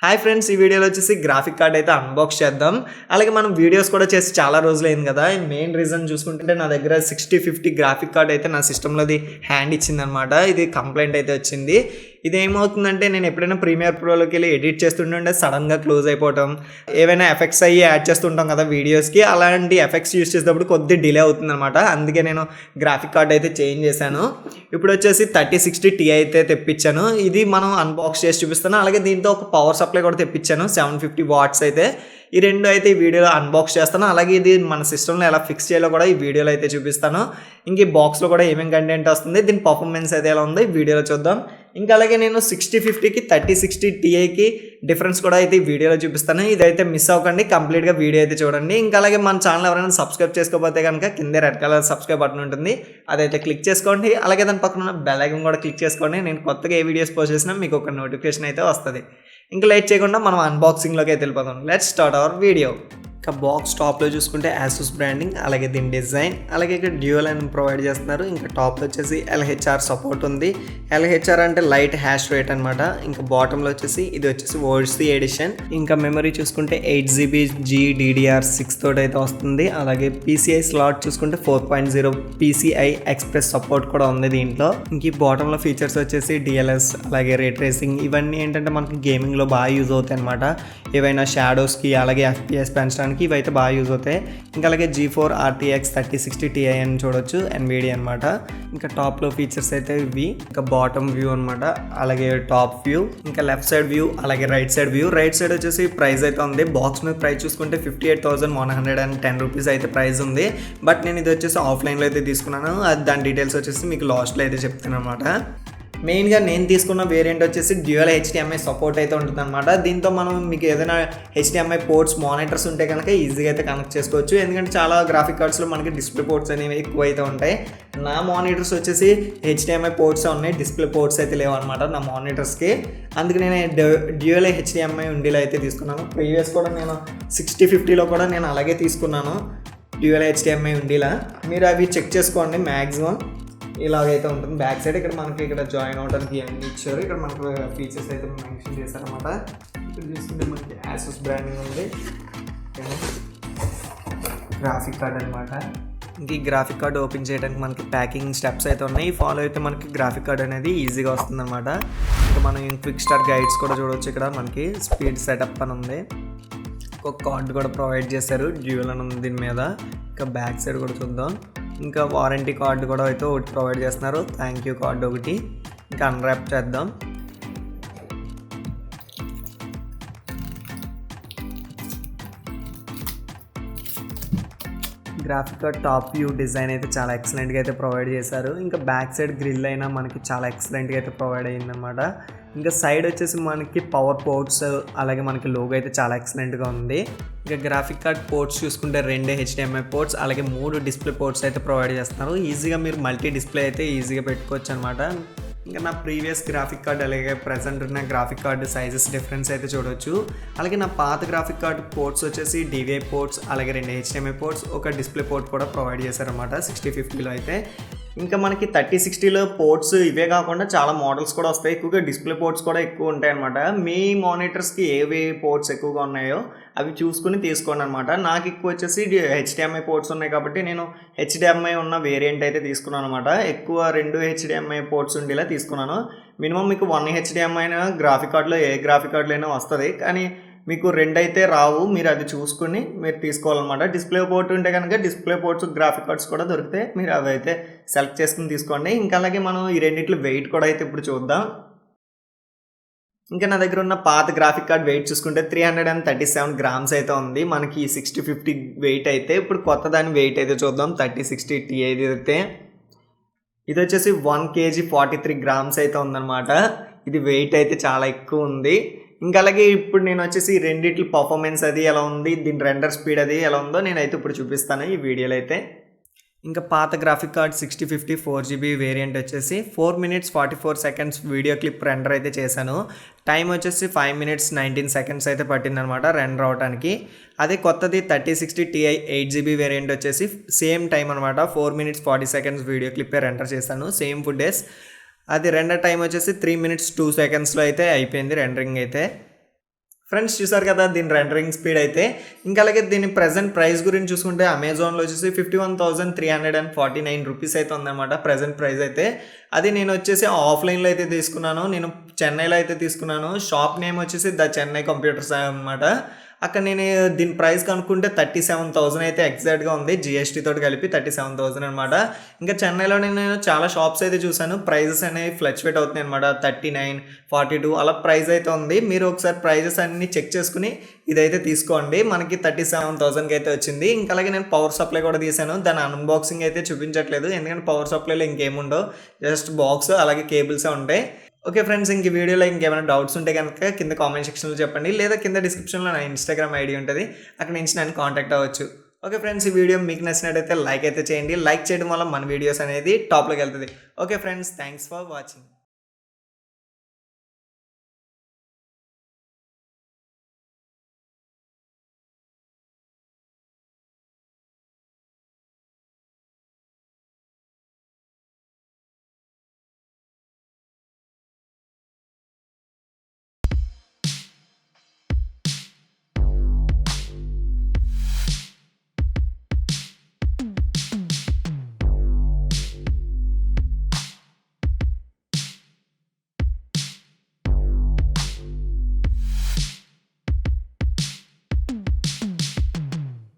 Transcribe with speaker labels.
Speaker 1: Hi friends, ఈ వీడియోలో వచ్చేసి గ్రాఫిక్ కార్డ్ అయితే అన్బాక్స్ చేద్దాం. అలాగే మనం వీడియోస్ కూడా చేసి చాలా రోజులైంది కదా. మెయిన్ రీజన్ చూసుకుంటే నా దగ్గర 6050 గ్రాఫిక్ కార్డ్ అయితే నా సిస్టంలోది హ్యాండ్ ఇచ్చిందనమాట. ఇది కంప్లైంట్ అయితే వచ్చింది. ఇది ఏమవుతుందంటే నేను ఎప్పుడైనా ప్రీమియర్ ప్రోలోకి వెళ్ళి ఎడిట్ చేస్తుంటే సడన్గా క్లోజ్ అయిపోవటం, ఏవైనా ఎఫెక్ట్స్ అయ్యి యాడ్ చేస్తుంటాం కదా వీడియోస్కి, అలాంటి ఎఫెక్ట్స్ యూస్ చేసేటప్పుడు కొద్దిగా డిలే అవుతుందన్నమాట. అందుకే నేను గ్రాఫిక్ కార్డ్ అయితే చేంజ్ చేశాను. ఇప్పుడు వచ్చేసి 3060Ti అయితే తెప్పించాను. ఇది మనం అన్బాక్స్ చేసి చూపిస్తాను. అలాగే దీంతో ఒక పవర్ సప్లై కూడా తెప్పించాను, 750 వాట్స్ అయితే. ఈ రెండు అయితే ఈ వీడియోలో అన్బాక్స్ చేస్తాను. అలాగే ఇది మన సిస్టంలో ఎలా ఫిక్స్ చేయాలో కూడా ఈ వీడియోలో అయితే చూపిస్తాను. ఇంక ఈ బాక్స్లో కూడా ఏమేమి కంటెంట్ వస్తుంది, దీని పర్ఫార్మెన్స్ అయితే ఎలా ఉందో ఈ వీడియోలో చూద్దాం. ఇంకా అలాగే నేను 6050కి 3060Tiకి డిఫరెన్స్ కూడా అయితే ఈ వీడియోలో చూపిస్తాను. ఇదైతే మిస్ అవ్వకండి, కంప్లీట్గా వీడియో అయితే చూడండి. ఇంకా అలాగే మన ఛానల్ ఎవరైనా సబ్స్క్రైబ్ చేసుకోకపోతే కనుక కింద రెడ్ కలర్ సబ్స్క్రైబ్ బటన్ ఉంటుంది, అదైతే క్లిక్ చేసుకోండి. అలాగే దాని పక్కన ఉన్న బెల్ ఐకాన్ కూడా క్లిక్ చేసుకోండి. నేను కొత్తగా ఏ వీడియోస్ పోస్ట్ చేసినా మీకు ఒక నోటిఫికేషన్ అయితే వస్తుంది. ఇంకా లేట్ చేయకుండా మనం అన్బాక్సింగ్లోకి అయితే వెళ్ళిపోతాం. Let's start our video. ఇంకా బాక్స్ టాప్లో చూసుకుంటే యాసూస్ బ్రాండింగ్, అలాగే దీని డిజైన్, అలాగే ఇక్కడ డ్యూయల్ అని ప్రొవైడ్ చేస్తున్నారు. ఇంకా టాప్లో వచ్చేసి LHR సపోర్ట్ ఉంది. LHR అంటే లైట్ హ్యాష్ రేట్ అనమాట. ఇంకా బాటంలో వచ్చేసి ఇది వచ్చేసి ఓసీ ఎడిషన్. ఇంకా మెమరీ చూసుకుంటే 8GB GDDR6 తోటి అయితే వస్తుంది. అలాగే PCI స్లాట్ చూసుకుంటే 4.0 PCI ఎక్స్ప్రెస్ సపోర్ట్ కూడా ఉంది దీంట్లో. ఇంక ఈ బాటంలో ఫీచర్స్ వచ్చేసి DLS, అలాగే రే ట్రేసింగ్, ఇవన్నీ ఏంటంటే మనకి గేమింగ్లో బాగా యూజ్ అవుతాయి అనమాట. ఏవైనా షాడోస్కి అలాగే FPS పెంచడానికి ఇవైతే బాగా యూజ్ అవుతాయి. ఇంకా అలాగే GeForce RTX 3060Ti అని చూడొచ్చు, NVIDIA అనమాట. ఇంకా టాప్లో ఫీచర్స్ అయితే ఇవి. ఇంకా బాటమ్ వ్యూ అనమాట, అలాగే టాప్ వ్యూ, ఇంకా లెఫ్ట్ సైడ్ వ్యూ, అలాగే right side view. Right side వచ్చేసి ప్రైస్ అయితే ఉంది. బాక్స్ మీద ప్రైస్ చూసుకుంటే 58,110 రూపీస్ అయితే ప్రైస్ ఉంది. బట్ నేను ఇది వచ్చేసి ఆఫ్లైన్లో అయితే తీసుకున్నాను. దాని డీటెయిల్స్ వచ్చేసి మీకు లాస్ట్లో అయితే చెప్తాను అనమాట. మెయిన్గా నేను తీసుకున్న వేరియంట్ వచ్చేసి డ్యూయల్ HDMI సపోర్ట్ అయితే ఉంటుంది అనమాట. దీంతో మనం మీకు ఏదైనా HDMI పోర్ట్స్ మానిటర్స్ ఉంటే కనుక ఈజీగా అయితే కనెక్ట్ చేసుకోవచ్చు. ఎందుకంటే చాలా గ్రాఫిక్ కార్డ్స్లో మనకి డిస్ప్లే పోర్ట్స్ అనేవి ఎక్కువ అయితే ఉంటాయి. నా మానిటర్స్ వచ్చేసి HDMI పోర్ట్స్ ఉన్నాయి, డిస్ప్లే పోర్ట్స్ అయితే లేవు అనమాట నా మానిటర్స్కి. అందుకే నేను డ్యూయల్ HDMI ఉండేలా అయితే తీసుకున్నాను. ప్రీవియస్ కూడా నేను 6050లో కూడా నేను అలాగే తీసుకున్నాను, డ్యూయల్ HDMI ఉండేలా. మీరు అవి చెక్ చేసుకోండి. మ్యాక్సిమం ఇలాగైతే ఉంటుంది. బ్యాక్ సైడ్ ఇక్కడ మనకి ఇక్కడ జాయిన్ అవడానికి అన్ని ఇచ్చారు. ఇక్కడ మనకు ఫీచర్స్ అయితే మెన్షన్ చేశారనమాట. ఇక్కడ చూసుకుంటే మనకి యాసూస్ బ్రాండింగ్ ఉంది, గ్రాఫిక్ కార్డ్ అనమాట. ఇంక ఈ గ్రాఫిక్ కార్డ్ ఓపెన్ చేయడానికి మనకి ప్యాకింగ్ స్టెప్స్ అయితే ఉన్నాయి. ఫాలో అయితే మనకి గ్రాఫిక్ కార్డ్ అనేది ఈజీగా వస్తుంది అనమాట. ఇంకా మనం క్విక్ స్టార్ట్ గైడ్స్ కూడా చూడవచ్చు. ఇక్కడ మనకి స్పీడ్ సెటప్ అని ఉంది. ఒక కార్డ్ కూడా ప్రొవైడ్ చేశారు, డ్యూయల్ అని ఉంది దీని మీద. ఇంకా బ్యాక్ సైడ్ కూడా చూద్దాం. ఇంకా వారంటీ కార్డు కూడా అయితే ఒకటి ప్రొవైడ్ చేస్తున్నారు, థ్యాంక్ యూ కార్డు ఒకటి. ఇంకా అన్రాప్ చేద్దాం. Graphic card top view design అయితే చాలా ఎక్సలెంట్గా అయితే ప్రొవైడ్ చేశారు. ఇంకా బ్యాక్ సైడ్ గ్రిల్ అయినా మనకి చాలా ఎక్సలెంట్గా అయితే ప్రొవైడ్ అయ్యిందనమాట. ఇంకా సైడ్ వచ్చేసి మనకి పవర్ పోర్ట్స్, అలాగే మనకి లోగో అయితే చాలా ఎక్సలెంట్గా ఉంది. ఇంకా గ్రాఫిక్ కార్డ్ పోర్ట్స్ చూసుకుంటే 2 HDMI పోర్ట్స్, అలాగే 3 డిస్ప్లే పోర్ట్స్ అయితే ప్రొవైడ్ చేస్తున్నారు. ఈజీగా మీరు మల్టీ డిస్ప్లే అయితే ఈజీగా పెట్టుకోవచ్చు అనమాట. ఇంకా నా ప్రీవియస్ గ్రాఫిక్ కార్డ్ అలాగే ప్రజెంట్ ఉన్న గ్రాఫిక్ కార్డు సైజెస్ డిఫరెన్స్ అయితే చూడవచ్చు. అలాగే నా పాత గ్రాఫిక్ కార్డు పోర్ట్స్ వచ్చేసి DVI పోర్ట్స్, అలాగే 2 HDMI పోర్ట్స్, ఒక డిస్ప్లే పోర్ట్ కూడా ప్రొవైడ్ చేశారన్నమాట 6050లో అయితే. ఇంకా మనకి 3060లో పోర్ట్స్ ఇవే కాకుండా చాలా మోడల్స్ కూడా వస్తాయి. ఎక్కువగా డిస్ప్లే పోర్ట్స్ కూడా ఎక్కువ ఉంటాయి అనమాట. మీ మానిటర్స్కి ఏవి పోర్ట్స్ ఎక్కువగా ఉన్నాయో అవి చూసుకుని తీసుకోండి అనమాట. నాకు ఎక్కువ వచ్చేసి HDMI పోర్ట్స్ ఉన్నాయి కాబట్టి నేను HDMI ఉన్న వేరియంట్ అయితే తీసుకున్నాను అనమాట. ఎక్కువ 2 HDMI పోర్ట్స్ ఉండేలా తీసుకున్నాను. మినిమం మీకు 1 HDMI అయినా గ్రాఫిక్ కార్డులో ఏ గ్రాఫిక్ కార్డులో అయినా వస్తుంది, కానీ మీకు 2 అయితే రావు. మీరు అది చూసుకుని మీరు తీసుకోవాలన్నమాట. డిస్ప్లే పోర్ట్ ఉంటే కనుక డిస్ప్లే పోర్ట్స్ గ్రాఫిక్ కార్డ్స్ కూడా దొరికితే మీరు అవి అయితే సెలెక్ట్ చేసుకుని తీసుకోండి. ఇంకా అలాగే మనం ఈ రెండిట్లో వెయిట్ కూడా అయితే ఇప్పుడు చూద్దాం. ఇంకా నా దగ్గర ఉన్న పాత గ్రాఫిక్ కార్డ్ వెయిట్ చూసుకుంటే 337 గ్రామ్స్ అయితే ఉంది మనకి 6050 వెయిట్ అయితే. ఇప్పుడు కొత్త దాని వెయిట్ అయితే చూద్దాం. 3060Ti అయితే ఇది వచ్చేసి 1 kg 43 గ్రామ్స్ అయితే ఉందన్నమాట. ఇది వెయిట్ అయితే చాలా ఎక్కువ ఉంది. ఇంకా అలాగే ఇప్పుడు నేను వచ్చేసి రెండిట్ల పర్ఫార్మెన్స్ అది ఎలా ఉంది, దీని రెండర్ స్పీడ్ అది ఎలా ఉందో నేనైతే ఇప్పుడు చూపిస్తాను ఈ వీడియోలో అయితే. ఇంకా పాత గ్రాఫిక్ కార్డ్ 6050 4GB వేరియంట్ వచ్చేసి 4 minutes 44 seconds video clip render అయితే చేశాను. టైం వచ్చేసి 5 minutes 19 seconds అయితే పట్టిందనమాట రెండర్ అవడానికి. అదే కొత్తది 3060Ti 8GB వేరియంట్ వచ్చేసి సేమ్ టైం అనమాట, 4 minutes 40 seconds వీడియో క్లిప్పే రెండర్ చేశాను, సేమ్ ఫుటేజ్. అది రెండర్ టైం వచ్చేసి 3 minutes 2 secondsలో అయితే అయిపోయింది రెండరింగ్ అయితే. ఫ్రెండ్స్ చూసారు కదా దీని రెండరింగ్ స్పీడ్ అయితే. ఇంకా అలాగే దీని ప్రెజెంట్ ప్రైస్ గురించి చూసుకుంటే అమెజాన్లో వచ్చేసి 51,349 రూపీస్ అయితే ఉందన్నమాట ప్రెజెంట్ ప్రైస్ అయితే. అది నేను వచ్చేసి ఆఫ్లైన్లో అయితే తీసుకున్నాను. నేను చెన్నైలో అయితే తీసుకున్నాను. షాప్ నేమ్ వచ్చేసి ద చెన్నై కంప్యూటర్స్ అనమాట. అక్కడ నేను దీని ప్రైస్ కనుక్కుంటే 37,000 అయితే ఎగ్జాక్ట్గా ఉంది. జిఎస్టీ తోటి కలిపి 37,000 అనమాట. ఇంకా చెన్నైలో నేను చాలా షాప్స్ అయితే చూసాను. ప్రైజెస్ అనేవి ఫ్లక్చువేట్ అవుతున్నాయి అనమాట. 39, 42 అలా ప్రైస్ అయితే ఉంది. మీరు ఒకసారి ప్రైజెస్ అన్ని చెక్ చేసుకుని ఇదైతే తీసుకోండి. మనకి 37,000కి అయితే వచ్చింది. ఇంకా అలాగే నేను పవర్ సప్లై కూడా తీసాను. దాని అన్బాక్సింగ్ అయితే చూపించట్లేదు, ఎందుకంటే పవర్ సప్లైలో ఇంకేముండవు, జస్ట్ బాక్స్ అలాగే కేబుల్సే ఉంటాయి. ఓకే ఫ్రెండ్స్, ఇంక వీడియోలో ఇంకేమైనా డౌట్స్ ఉంటే కనుక కింద కామెంట్ సెక్షన్లో చెప్పండి, లేదా కింద డిస్క్రిప్షన్లో నా ఇన్స్టాగ్రామ్ ఐడి ఉంటుంది, అక్కడ నుంచి నన్ను కాంటాక్ట్ అవ్వచ్చు. ఓకే ఫ్రెండ్స్, ఈ వీడియో మీకు నచ్చినట్టయితే లైక్ అయితే చేయండి. లైక్ చేయడం వల్ల మన వీడియోస్ అనేది టాప్లోకి వెళ్తుంది. Okay friends, thanks for watching.